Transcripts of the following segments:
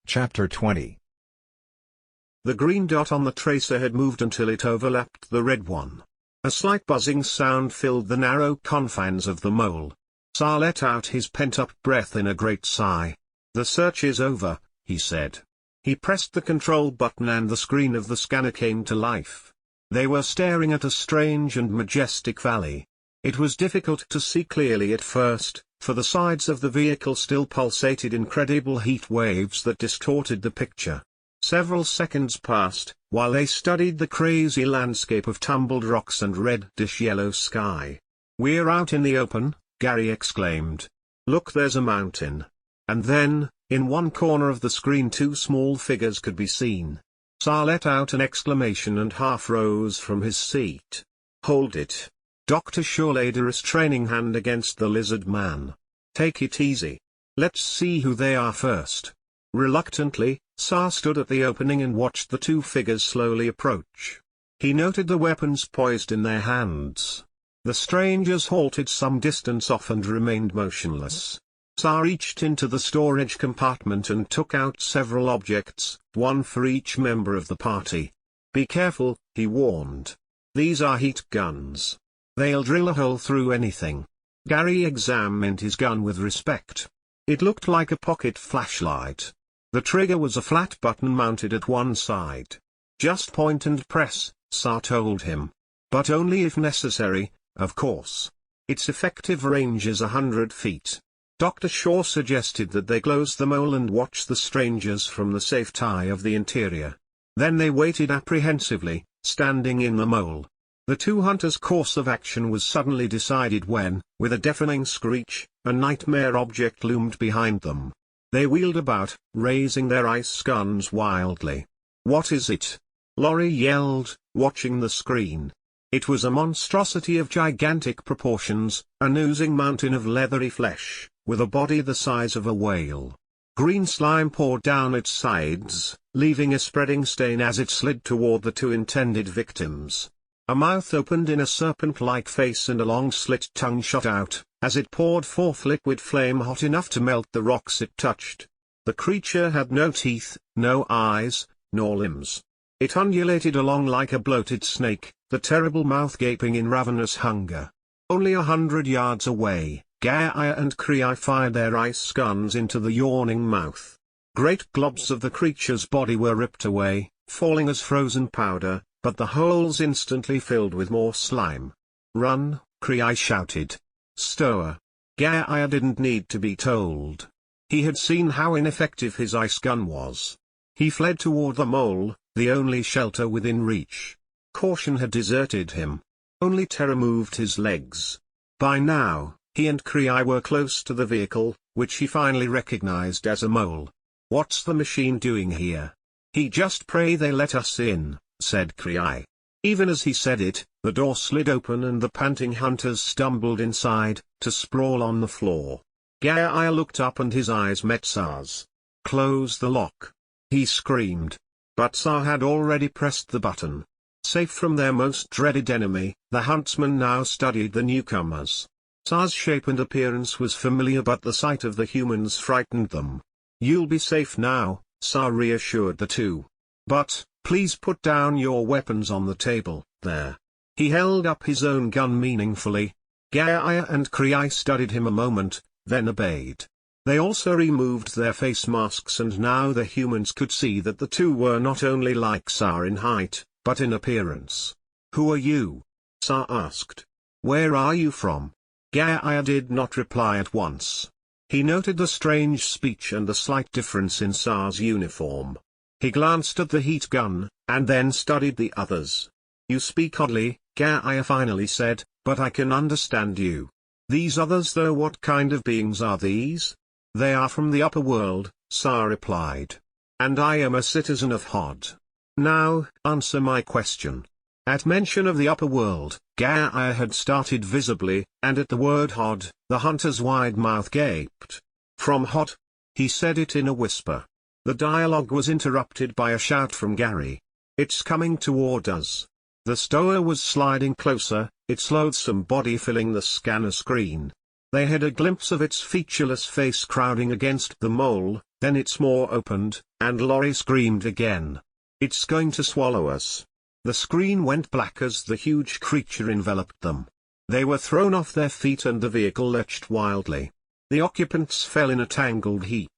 Chapter 20. The green dot on the tracer had moved until it overlapped the red one. A slight buzzing sound filled the narrow confines of the mole. Tsar let out his pent-up breath in a great sigh. "The search is over," he said. He pressed the control button and the screen of the scanner came to life. They were staring at a strange and majestic valley. It was difficult to see clearly at first, for the sides of the vehicle still pulsated incredible heat waves that distorted the picture. Several seconds passed, while they studied the crazy landscape of tumbled rocks and reddish-yellow sky. "We're out in the open," Gary exclaimed. "Look, there's a mountain." And then, in one corner of the screen, two small figures could be seen. Tsar let out an exclamation and half rose from his seat. "Hold it." Dr. Shaw laid a restraining hand against the lizard man. "Take it easy. Let's see who they are first." Reluctantly, Tsar stood at the opening and watched the two figures slowly approach. He noted the weapons poised in their hands. The strangers halted some distance off and remained motionless. Tsar reached into the storage compartment and took out several objects, one for each member of the party. "Be careful," he warned. "These are heat guns. They'll drill a hole through anything." Gary examined his gun with respect. It looked like a pocket flashlight. The trigger was a flat button mounted at one side. "Just point and press," Tsar told him. "But only if necessary, of course. Its effective range is 100 feet. Dr. Shaw suggested that they close the mole and watch the strangers from the safe tie of the interior. Then they waited apprehensively, standing in the mole. The two hunters' course of action was suddenly decided when, with a deafening screech, a nightmare object loomed behind them. They wheeled about, raising their ice guns wildly. "What is it?" Laurie yelled, watching the screen. It was a monstrosity of gigantic proportions, an oozing mountain of leathery flesh, with a body the size of a whale. Green slime poured down its sides, leaving a spreading stain as it slid toward the two intended victims. A mouth opened in a serpent-like face and a long slit tongue shot out, as it poured forth liquid flame hot enough to melt the rocks it touched. The creature had no teeth, no eyes, nor limbs. It undulated along like a bloated snake, the terrible mouth gaping in ravenous hunger. Only 100 yards away, Gaia and Krei fired their ice guns into the yawning mouth. Great globs of the creature's body were ripped away, falling as frozen powder, but the holes instantly filled with more slime. "Run!" Krei shouted. "Stower!" Gaia didn't need to be told. He had seen how ineffective his ice gun was. He fled toward the mole, the only shelter within reach. Caution had deserted him. Only terror moved his legs. By now, he and Krei were close to the vehicle, which he finally recognized as a mole. "What's the machine doing here?" "He just pray they let us in," said Krei. Even as he said it, the door slid open and the panting hunters stumbled inside, to sprawl on the floor. Gaia looked up and his eyes met Tsar's. "Close the lock!" he screamed. But Tsar had already pressed the button. Safe from their most dreaded enemy, the huntsmen now studied the newcomers. Tsar's shape and appearance was familiar, but the sight of the humans frightened them. "You'll be safe now," Tsar reassured the two. "But, please put down your weapons on the table, there." He held up his own gun meaningfully. Gaia and Krei studied him a moment, then obeyed. They also removed their face masks, and now the humans could see that the two were not only like Tsar in height, but in appearance. "Who are you?" Tsar asked. "Where are you from?" Gaia did not reply at once. He noted the strange speech and the slight difference in Tsar's uniform. He glanced at the heat gun, and then studied the others. "You speak oddly," Gaia finally said, "but I can understand you. These others though, what kind of beings are these?" "They are from the upper world," Tsar replied. "And I am a citizen of Hod. Now, answer my question." At mention of the upper world, Gaia had started visibly, and at the word Hod, the hunter's wide mouth gaped. "From Hod?" He said it in a whisper. The dialogue was interrupted by a shout from Gary. "It's coming toward us." The stower was sliding closer, its loathsome body filling the scanner screen. They had a glimpse of its featureless face crowding against the mole, Then its maw opened, and Lorry screamed again. "It's going to swallow us." The screen went black as the huge creature enveloped them. They were thrown off their feet and the vehicle lurched wildly. The occupants fell in a tangled heap.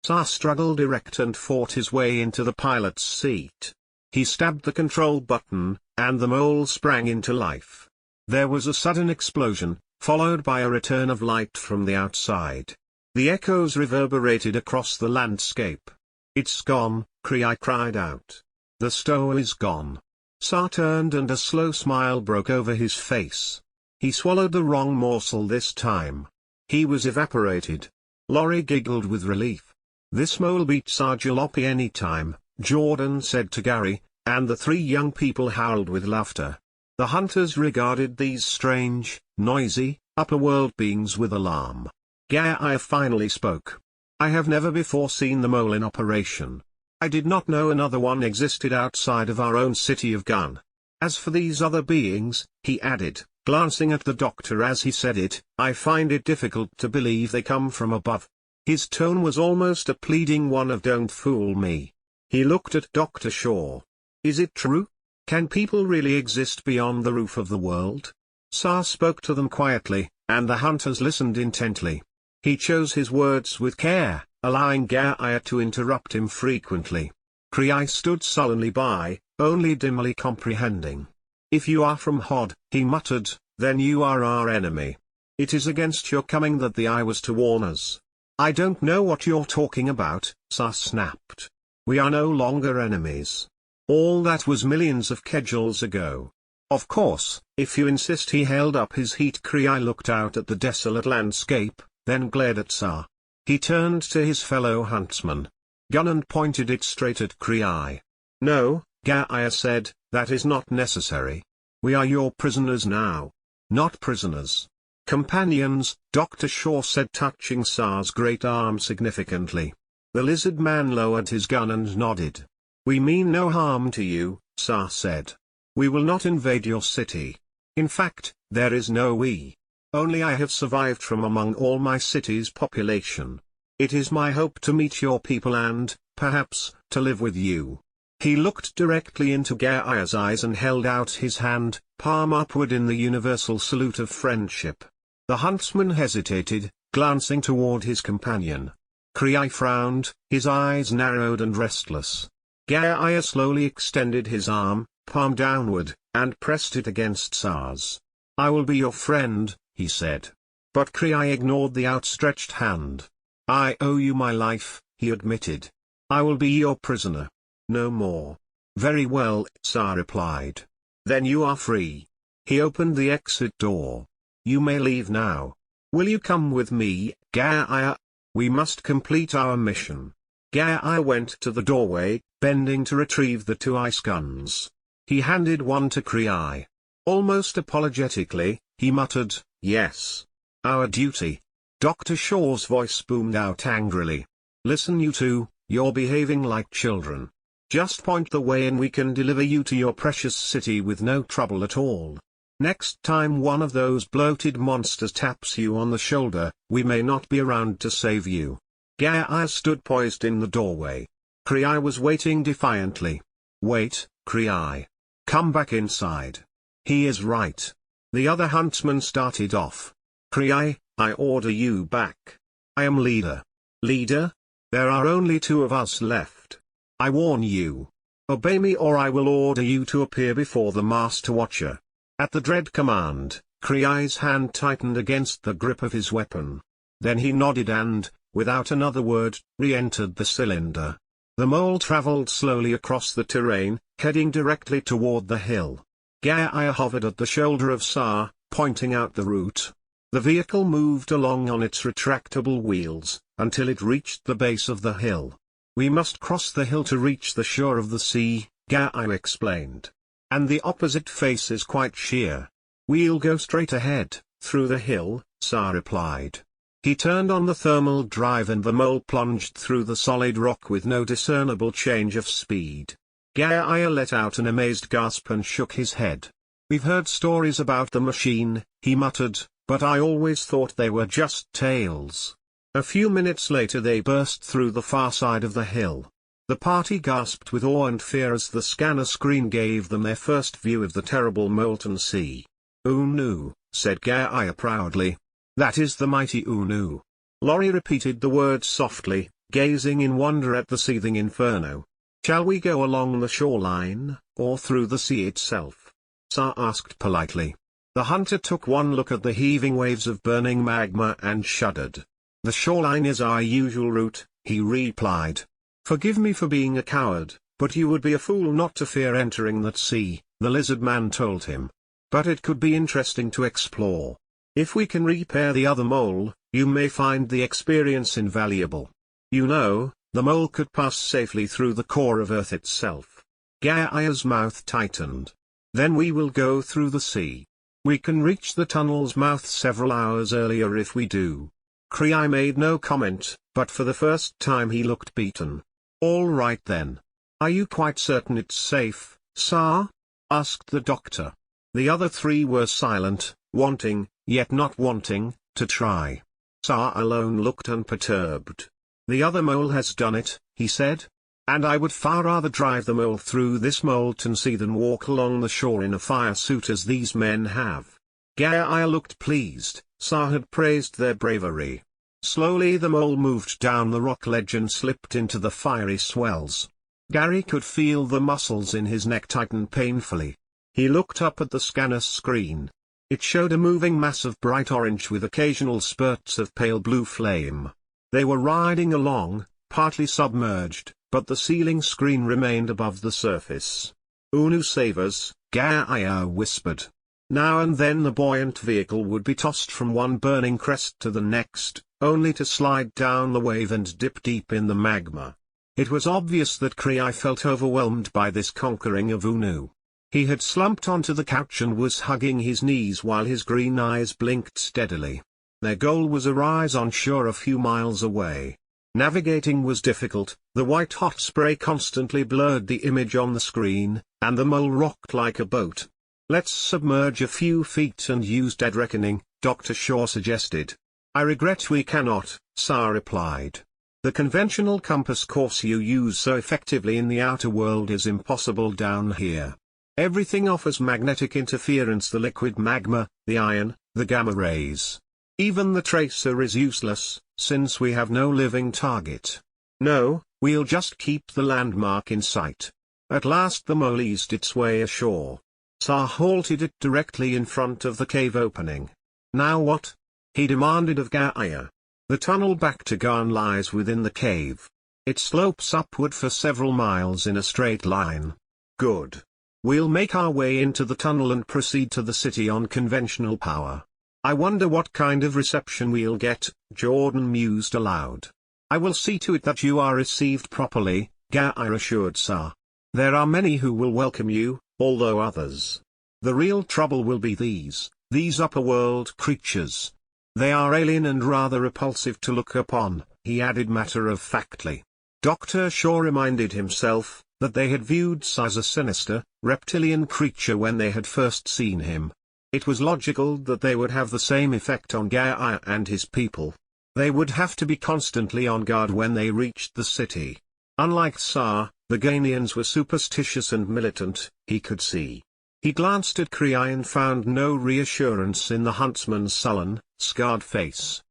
Tsar struggled erect and fought his way into the pilot's seat. He stabbed the control button, and the mole sprang into life. There was a sudden explosion, followed by a return of light from the outside. The echoes reverberated across the landscape. "It's gone," Kriai cried out. "The stow is gone." Tsar turned and a slow smile broke over his face. He swallowed the wrong morsel this time. He was evaporated. Lorry giggled with relief. "This mole beats our jalopy any time," Jordan said to Gary, and the three young people howled with laughter. The hunters regarded these strange, noisy, upper-world beings with alarm. Gaia finally spoke. "I have never before seen the mole in operation. I did not know another one existed outside of our own city of Gun. As for these other beings," he added, glancing at the doctor as he said it, "I find it difficult to believe they come from above." His tone was almost a pleading one of "don't fool me." He looked at Dr. Shaw. "Is it true? Can people really exist beyond the roof of the world?" Tsar spoke to them quietly, and the hunters listened intently. He chose his words with care, allowing Gaia to interrupt him frequently. Kriai stood sullenly by, only dimly comprehending. "If you are from Hod," he muttered, "then you are our enemy. It is against your coming that the eye was to warn us." "I don't know what you're talking about," Tsar snapped. "We are no longer enemies. All that was millions of Kejals ago." "Of course, if you insist." He held up his heat. Kriai looked out at the desolate landscape, then glared at Tsar. He turned to his fellow huntsman. Gun and pointed it straight at Kriai. "No," Gaia said, "that is not necessary. We are your prisoners now." "Not prisoners. Companions," Dr. Shaw said, touching Tsar's great arm significantly. The lizard man lowered his gun and nodded. "We mean no harm to you," Tsar said. "We will not invade your city. In fact, there is no we. Only I have survived from among all my city's population. It is my hope to meet your people and, perhaps, to live with you." He looked directly into Gaia's eyes and held out his hand, palm upward in the universal salute of friendship. The huntsman hesitated, glancing toward his companion. Kriai frowned, his eyes narrowed and restless. Gaia slowly extended his arm, palm downward, and pressed it against Tsar's. "I will be your friend," he said. But Kriai ignored the outstretched hand. "I owe you my life," he admitted. "I will be your prisoner. No more." "Very well," Tsar replied. "Then you are free." He opened the exit door. "You may leave now. Will you come with me, Gaia? We must complete our mission." Gaia went to the doorway, bending to retrieve the two ice guns. He handed one to Kriai. Almost apologetically, he muttered, "Yes. Our duty." Dr. Shaw's voice boomed out angrily. "Listen you two, you're behaving like children. Just point the way and we can deliver you to your precious city with no trouble at all. Next time one of those bloated monsters taps you on the shoulder, we may not be around to save you." Gaia stood poised in the doorway. Kriai was waiting defiantly. "Wait, Kriai. Come back inside. He is right." The other huntsman started off. "Kriai, I order you back. I am leader." "Leader? There are only two of us left. I warn you. Obey me or I will order you to appear before the Master Watcher." At the dread command, Kriai's hand tightened against the grip of his weapon. Then he nodded and, without another word, re-entered the cylinder. The mole traveled slowly across the terrain, heading directly toward the hill. Gaia hovered at the shoulder of Tsar, pointing out the route. The vehicle moved along on its retractable wheels, until it reached the base of the hill. "We must cross the hill to reach the shore of the sea," Gaia explained. "And the opposite face is quite sheer." "We'll go straight ahead, through the hill," Tsar replied. He turned on the thermal drive and the mole plunged through the solid rock with no discernible change of speed. Gaia let out an amazed gasp and shook his head. "We've heard stories about the machine," he muttered, "but I always thought they were just tales." A few minutes later they burst through the far side of the hill. The party gasped with awe and fear as the scanner screen gave them their first view of the terrible molten sea. "Unu," said Gaia proudly. "That is the mighty Unu." Lorry repeated the words softly, gazing in wonder at the seething inferno. "Shall we go along the shoreline, or through the sea itself?" Sa asked politely. The hunter took one look at the heaving waves of burning magma and shuddered. "The shoreline is our usual route," he replied. "Forgive me for being a coward, but you would be a fool not to fear entering that sea," the lizard man told him. "But it could be interesting to explore. If we can repair the other mole, you may find the experience invaluable. You know, the mole could pass safely through the core of Earth itself." Gaia's mouth tightened. "Then we will go through the sea. We can reach the tunnel's mouth several hours earlier if we do." Kriai made no comment, but for the first time he looked beaten. "All right then. Are you quite certain it's safe, Sa?" asked the doctor. The other three were silent, wanting, yet not wanting, to try. Sa alone looked unperturbed. "The other mole has done it," he said. "And I would far rather drive the mole through this molten sea than walk along the shore in a fire suit as these men have." Gaia looked pleased. Sa had praised their bravery. Slowly the mole moved down the rock ledge and slipped into the fiery swells. Gary could feel the muscles in his neck tighten painfully. He looked up at the scanner screen. It showed a moving mass of bright orange with occasional spurts of pale blue flame. They were riding along, partly submerged, but the ceiling screen remained above the surface. "Unu save us," Gaia whispered. Now and then the buoyant vehicle would be tossed from one burning crest to the next, only to slide down the wave and dip deep in the magma. It was obvious that Kriai felt overwhelmed by this conquering of Unu. He had slumped onto the couch and was hugging his knees while his green eyes blinked steadily. Their goal was a rise on shore a few miles away. Navigating was difficult, the white-hot spray constantly blurred the image on the screen, and the mole rocked like a boat. "Let's submerge a few feet and use dead reckoning," Dr. Shaw suggested. "I regret we cannot," Sa replied. "The conventional compass course you use so effectively in the outer world is impossible down here. Everything offers magnetic interference: the liquid magma, the iron, the gamma rays. Even the tracer is useless, since we have no living target. No, we'll just keep the landmark in sight." At last the mole eased its way ashore. Sa halted it directly in front of the cave opening. "Now what?" he demanded of Gaia. "The tunnel back to Garn lies within the cave. It slopes upward for several miles in a straight line." "Good. We'll make our way into the tunnel and proceed to the city on conventional power. I wonder what kind of reception we'll get," Jordan mused aloud. "I will see to it that you are received properly," Gaia assured Sa. "There are many who will welcome you, although others. The real trouble will be these upper world creatures. They are alien and rather repulsive to look upon," he added matter-of-factly. Dr. Shaw reminded himself that they had viewed Sa as a sinister, reptilian creature when they had first seen him. It was logical that they would have the same effect on Gaia and his people. They would have to be constantly on guard when they reached the city. Unlike Sa, the Gainians were superstitious and militant, he could see. He glanced at Kriai and found no reassurance in the huntsman's sullen, scarred face.